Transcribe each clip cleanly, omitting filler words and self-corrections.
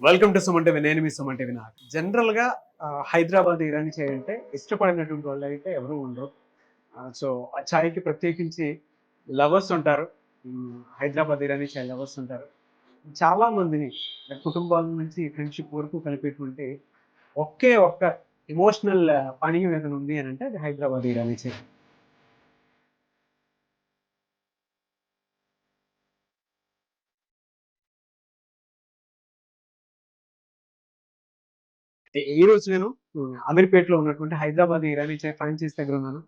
Welcome to Suman TV. నేను మీ Suman TV. నాకు జనరల్గా హైదరాబాద్ ఇరానీ చాయ్ అంటే ఇష్టపడినటువంటి వాళ్ళు అయితే ఎవరు ఉండరు. సో ఆ చాయ్కి ప్రత్యేకించి లవర్స్ ఉంటారు. హైదరాబాద్ ఇరానీ చాయ్ లవర్స్ ఉంటారు. చాలా మందిని కుటుంబాల నుంచి ఫ్రెండ్షిప్ వరకు కలిపేటువంటి ఒకే ఒక్క ఎమోషనల్ పానీయం ఏదైనా ఉంది అని అంటే అది హైదరాబాద్ ఇరానీ చాయ్. ఈ రోజు నేను అమీర్పేటలో ఉన్నటువంటి హైదరాబాద్ ఇరానీ చాయ్ ఫ్రాంచైజ్ దగ్గర ఉన్నాను.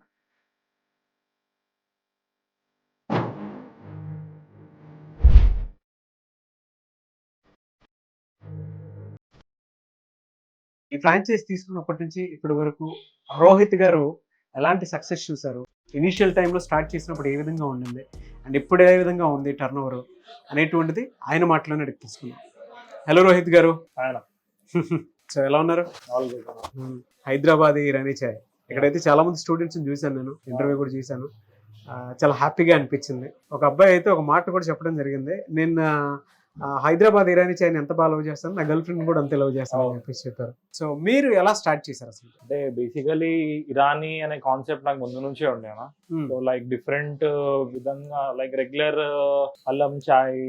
ఈ ఫ్రాంచైజ్ తీసుకున్నప్పటి నుంచి ఇప్పటి వరకు రోహిత్ గారు ఎలాంటి సక్సెస్ చూసారు? ఇనీషియల్ టైంలో స్టార్ట్ చేసినప్పుడు ఏ విధంగా ఉండింది అండ్ ఇప్పుడు ఏ విధంగా ఉంది టర్న్ ఓవర్ అనేటువంటిది ఆయన మాటలోనే అడిగి తీసుకున్నాం. హలో రోహిత్ గారు. ఆయన సో ఎలా ఉన్నారు? హైదరాబాద్ ఇరానీ చాయ్ ఇక్కడైతే చాలా మంది స్టూడెంట్స్ని చూశాను, నేను ఇంటర్వ్యూ కూడా చేశాను. చాలా హ్యాపీగా అనిపించింది. ఒక అబ్బాయి అయితే ఒక మాట కూడా చెప్పడం జరిగింది, నేను హైదరాబాద్ ఇరానీ చాయ్ని ఎంత బాగా లవ్ చేస్తాను, నా గర్ల్ ఫ్రెండ్ కూడా అంతే లవ్ చేస్తాను అని చెప్పేసి చెప్పారు. సో మీరు ఎలా స్టార్ట్ చేశారు అసలు? అంటే బేసికలీ ఇరానీ అనే కాన్సెప్ట్ నాకు ముందు నుంచే ఉండేనా. సో లైక్ డిఫరెంట్ విధంగా లైక్ రెగ్యులర్ అల్లం చాయ్,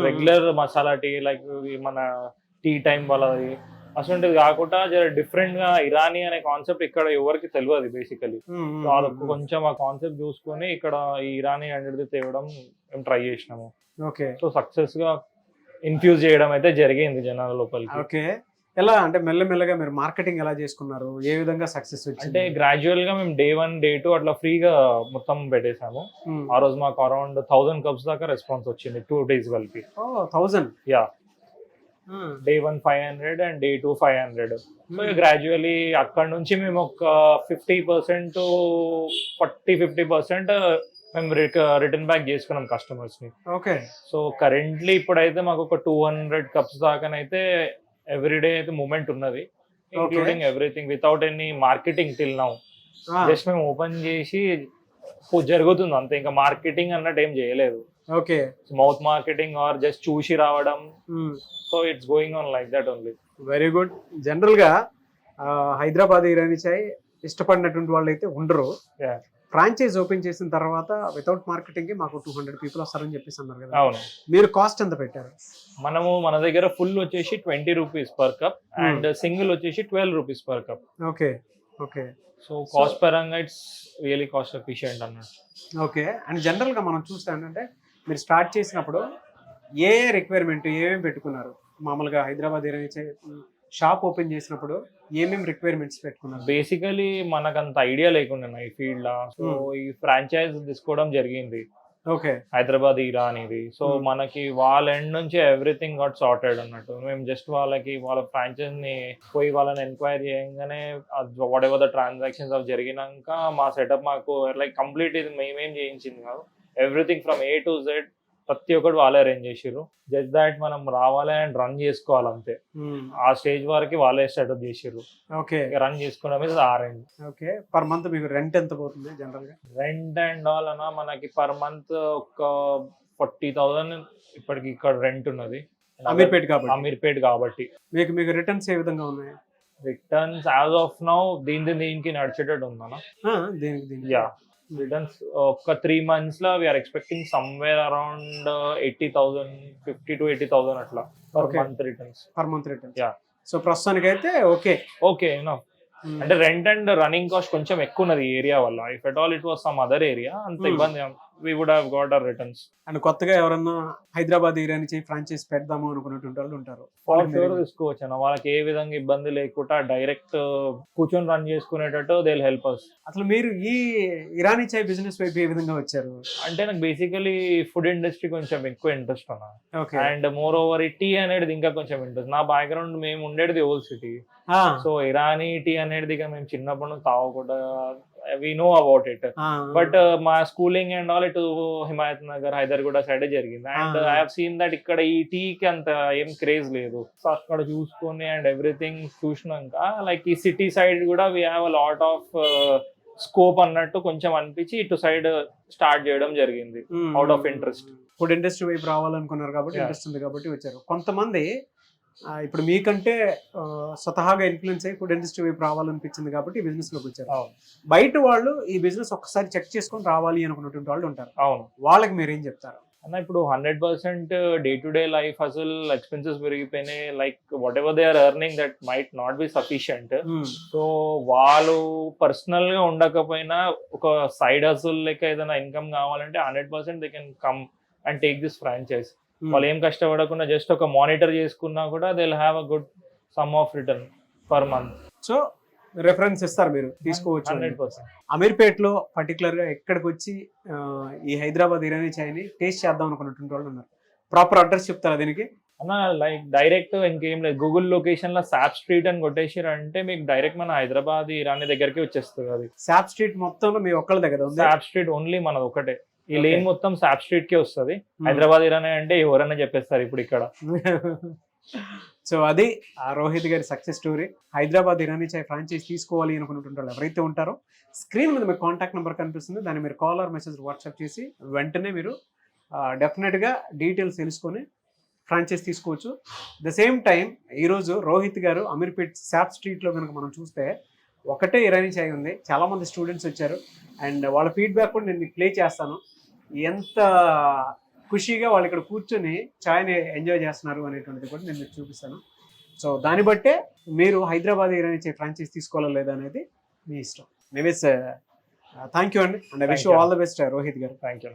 రెగ్యులర్ మసాలా టీ, లైక్ మన టీ టైం వాళ్ళది అసలు కాకుండా జర డిఫరెంట్ గా ఇరానీ అనే కాన్సెప్ట్ ఇక్కడ ఎవరికి తెలియదు బేసికలీ. సో అదొక కొంచెం ఆ కాన్సెప్ట్ చూసుకొని ఇక్కడ ఈ ఇరానీ అనేది తేవడం మేము ట్రై చేసినాము. ఓకే. సో సక్సెస్ గా ఇన్ఫ్యూజ్ చేయడం అయితే జరిగింది జనాల లోపలికి. ఓకే. ఎలా అంటే మెల్లమెల్లగా మీరు మార్కెటింగ్ ఎలా చేసుకున్నారు? ఏ విధంగా సక్సెస్ వచ్చింది? అంటే గ్రాడ్యువల్ గా మేము డే 1 డే 2 అట్లా ఫ్రీగా మొత్తం పెట్టేసాము. ఆ రోజు మాకు అరౌండ్ 1000 కప్స్ దాకా రెస్పాన్స్ వచ్చింది 2 days కలిపి. 1000? Yeah. Day 1 500 and day 2 500. So gradually అక్కడ నుంచి మేము ఒక 50% 40-50% మేము రిటర్న్ బ్యాక్ చేసుకున్నాం కస్టమర్స్ ని. ఓకే. సో కరెంట్లీ ఇప్పుడైతే మాకు ఒక 200 కప్స్ దాకానైతే ఎవ్రీడే అయితే మూమెంట్ ఉన్నది, including everything without any marketing till now. Just మేము ఓపెన్ చేసి జరుగుతుంది అంతే, ఇంకా మార్కెటింగ్ అన్నట్టు ఏం చేయలేదు. Okay. Mouth marketing or just చూసి రావడం. So it's going on like that only. Very good. General గా హైదరాబాద్ ఇరానీ చాయ్ ఇష్టపడినటువంటి వాళ్ళు అయితే ఉండరు. ఫ్రాంచైజ్ ఓపెన్ చేసిన తర్వాత వితౌట్ మార్కెటింగ్ మాకు 200 పీపుల్ వస్తారని చెప్పేసి అన్నారు కదా. అవును. మీరు కాస్ట్ ఎంత పెట్టారు? మనము మన దగ్గర ఫుల్ వచ్చేసి 20 rupees per cup and single వచ్చేసి 12 rupees per cup. Okay. Okay. So cost పరంగా ఇట్స్ రియలీ కాస్ట్ ఎఫిషియెంట్ అన్నట్టు. ఓకే. అండ్ జనరల్ గా మనం చూస్తే ఏంటంటే మీరు స్టార్ట్ చేసినప్పుడు ఏ రిక్వైర్మెంట్ ఏమేమి పెట్టుకున్నారు? మామూలుగా హైదరాబాద్ ఇరానీ చాయ్ షాప్ ఓపెన్ చేసినప్పుడు ఏమేమి రిక్వైర్మెంట్స్ పెట్టుకున్నారు? బేసికలీ మనకు అంత ఐడియా లేకుండా ఈ ఫీల్డ్ లా. సో ఈ ఫ్రాంచైజ్ తీసుకోవడం జరిగింది. ఓకే. హైదరాబాద్ ఇరా అనేది. సో మనకి వాళ్ళ ఎండ్ నుంచి ఎవ్రీథింగ్ గాట్ సార్టెడ్ అన్నట్టు. మేము జస్ట్ వాళ్ళకి వాళ్ళ ఫ్రాంచైజ్ ని పోయి వాళ్ళని ఎంక్వైరీ చేయగానే వాట్ ఎవర్ ద ట్రాన్సాక్షన్స్ అవి జరిగినాక మా సెటప్ మాకు లైక్ కంప్లీట్ ఇది మేమేం చేయించింది కాదు, everything from A to Z ప్రతి ఒక్కటి వాళ్ళే అరేంజ్ చేసిర్రు. జస్ట్ దాట్ మనం రావాలి అండ్ రన్ చేసుకోవాలి అంతే. ఆ స్టేజ్ వరకు వాళ్ళే సెటప్ చేసిర్రు. ఓకే. రన్ చేసుకోవడం మీద ఆరెంజ్. ఓకే. పర్ మంత్ మీకు రెంట్ ఎంత పోతుంది జనరల్ గా? రెంట్ అండ్ ఆల్ అన్నా మనకి పర్ మంత్ ఒక 40,000 ఇప్పటికి ఇక్కడ రెంట్ ఉన్నది. అమీర్పేట్ కాబట్టి మీకు రిటర్న్స్ ఏ విధంగా ఉన్నాయి? రిటర్న్స్ యాజ్ ఆఫ్ నౌ దీనికి నడిచేటట్టు ఉందన్నా. దీనికి యా, రిటర్న్స్ ఒక 3 months లో we're expecting somewhere around 80,000, 50 to 80,000 అట్లా per month returns. Yeah. So ప్రస్తుతానికి అయితే ఓకే నో. అంటే రెంట్ అండ్ రన్నింగ్ కాస్ట్ కొంచెం ఎక్కువ ఉన్నది ఏరియా వల్ల. If at all it was some other area అంత ఇబ్బంది we would have got our returns. And కొత్తగా ఎవరన్నా హైదరాబాద్ ఇరానీ చాయ్ ఫ్రాంచైజ్ పెడదాము అనుకున్నటువంటి వాళ్ళు ఉంటారు, తీసుకోవచ్చు అన్న. వాళ్ళకి ఏ విధంగా ఇబ్బంది లేకుండా డైరెక్ట్ కూర్చొని రన్ చేసుకునేటట్టు దే విల్ హెల్ప్ us. అసలు మీరు ఈ ఇరానీ చాయ్ బిజినెస్ వైపు ఏ విధంగా వచ్చారు? అంటే నాకు బేసికలీ ఫుడ్ ఇండస్ట్రీ కొంచెం ఎక్కువ ఇంట్రెస్ట్ అన్న. ఓకే. అండ్ మోర్ ఓవర్ ఈ టీ అనేది ఇంకా కొంచెం ఇంట్రెస్ట్. నా బ్యాక్గ్రౌండ్ మేము ఉండేది old city. So Irani tea అనేది ఇక మేము చిన్నప్పటి నుంచి తాగకుండా we know about it. But మా స్కూలింగ్ అండ్ ఆల్ ఇటు హిమాయత్ నగర్, హైదర్గూడ సైడ్ జరిగింది. And I have seen that ఇక్కడ ఈ టీకి అంత ఏం క్రేజ్ లేదు. సో అక్కడ చూసుకొని అండ్ ఎవ్రీథింగ్ చూసినాక లైక్ ఈ సిటీ సైడ్ కూడా we have a lot of scope అన్నట్టు కొంచెం అనిపించి ఇటు సైడ్ స్టార్ట్ చేయడం జరిగింది out of interest. Food industry వైపు రావాలనుకున్నారు కాబట్టి ఇంట్రెస్ట్ ఉంది కాబట్టి వచ్చారు. కొంతమంది ఇప్పుడు మీకంటే స్వతహాగా ఇన్ఫ్లుయెన్స్ అయ్యి ఫుడ్ ఇండస్ట్రీ వైపు రావాలనిపించింది కాబట్టి ఈ బిజినెస్ లోకి వచ్చారు. అవును బయట వాళ్ళు ఈ బిజినెస్ ఒక్కసారి చెక్ చేసుకొని రావాలి అనుకున్నటువంటి వాళ్ళు ఉంటారు. అవును వాళ్ళకి మీరు ఏం చెప్తారు? అన్న ఇప్పుడు 100% డే టు డే లైఫ్ అసలు ఎక్స్పెన్సెస్ పెరిగిపోయినాయి. Like whatever they are earning that might not be sufficient. So వాళ్ళు పర్సనల్ గా ఉండకపోయినా ఒక సైడ్ హసల్ లెక్క ఏదైనా ఇన్కమ్ కావాలంటే 100% they can come and take this franchise. వాళ్ళు ఏం కష్టపడకుండా జస్ట్ ఒక మానిటర్ చేసుకున్నా కూడా they will have a good some of return per month. So reference ఇస్తారు, మీరు తీసుకోవచ్చు. 100%. అమీర్పేటలో పర్టికులర్ గా ఎక్కడికి వచ్చి ఈ హైదరాబాద్ ఇరానీ చాయ్ని టేస్ట్ చేద్దాం అనుకున్నటువంటి వాళ్ళు ఉన్నారు. ప్రాపర్ అడ్రస్ చెప్తారా దీనికి? అన్న లైక్ డైరెక్ట్ ఇంకేం లేదు, గూగుల్ లొకేషన్ లో సాప్ స్ట్రీట్ అని కొట్టేసారు అంటే మీకు డైరెక్ట్ మన హైదరాబాద్ ఇరానీ దగ్గరికి వచ్చేస్తుంది. అది సాప్ స్ట్రీట్ మొత్తంలో మీ ఒక్కళ్ళ దగ్గర ఉంది? సాప్ స్ట్రీట్ ఓన్లీ మనది ఒకటే. ఈ లేన్ మొత్తం సాప్ స్ట్రీట్ కే వస్తుంది. హైదరాబాద్ ఇరానీ అంటే ఎవరైనా చెప్పేస్తారు ఇప్పుడు ఇక్కడ. సో అది ఆ రోహిత్ గారి సక్సెస్ స్టోరీ. హైదరాబాద్ ఇరానీ చాయ్ ఫ్రాంచైజ్ తీసుకోవాలి అనుకున్నటువంటి వాళ్ళు ఎవరైతే ఉంటారో స్క్రీన్ మీద మీకు కాంటాక్ట్ నెంబర్ కనిపిస్తుంది, దాన్ని మీరు కాల్ ఆర్ మెసేజ్ వాట్సాప్ చేసి వెంటనే మీరు డెఫినెట్గా డీటెయిల్స్ తెలుసుకొని ఫ్రాంచైజ్ తీసుకోవచ్చు. ద సేమ్ టైం ఈరోజు రోహిత్ గారు అమీర్పేట్ సాప్ స్ట్రీట్లో కనుక మనం చూస్తే ఒకటే ఇరానీ చాయ్ ఉంది. చాలామంది స్టూడెంట్స్ వచ్చారు అండ్ వాళ్ళ ఫీడ్బ్యాక్ కూడా నేను ప్లే చేస్తాను. ఎంత ఖుషీగా వాళ్ళు ఇక్కడ కూర్చొని ఛాయ్ని ఎంజాయ్ చేస్తున్నారు అనేటువంటిది కూడా నేను మీకు చూపిస్తాను. సో దాన్ని బట్టే మీరు హైదరాబాద్ ఇరానీ చాయ్ ఫ్రాంచైజ్ తీసుకోవాలా లేదా అనేది మీ ఇష్టం. ఎనీవేస్ థ్యాంక్ యూ అండి and I wish you all the best Rohit గారు. Thank you.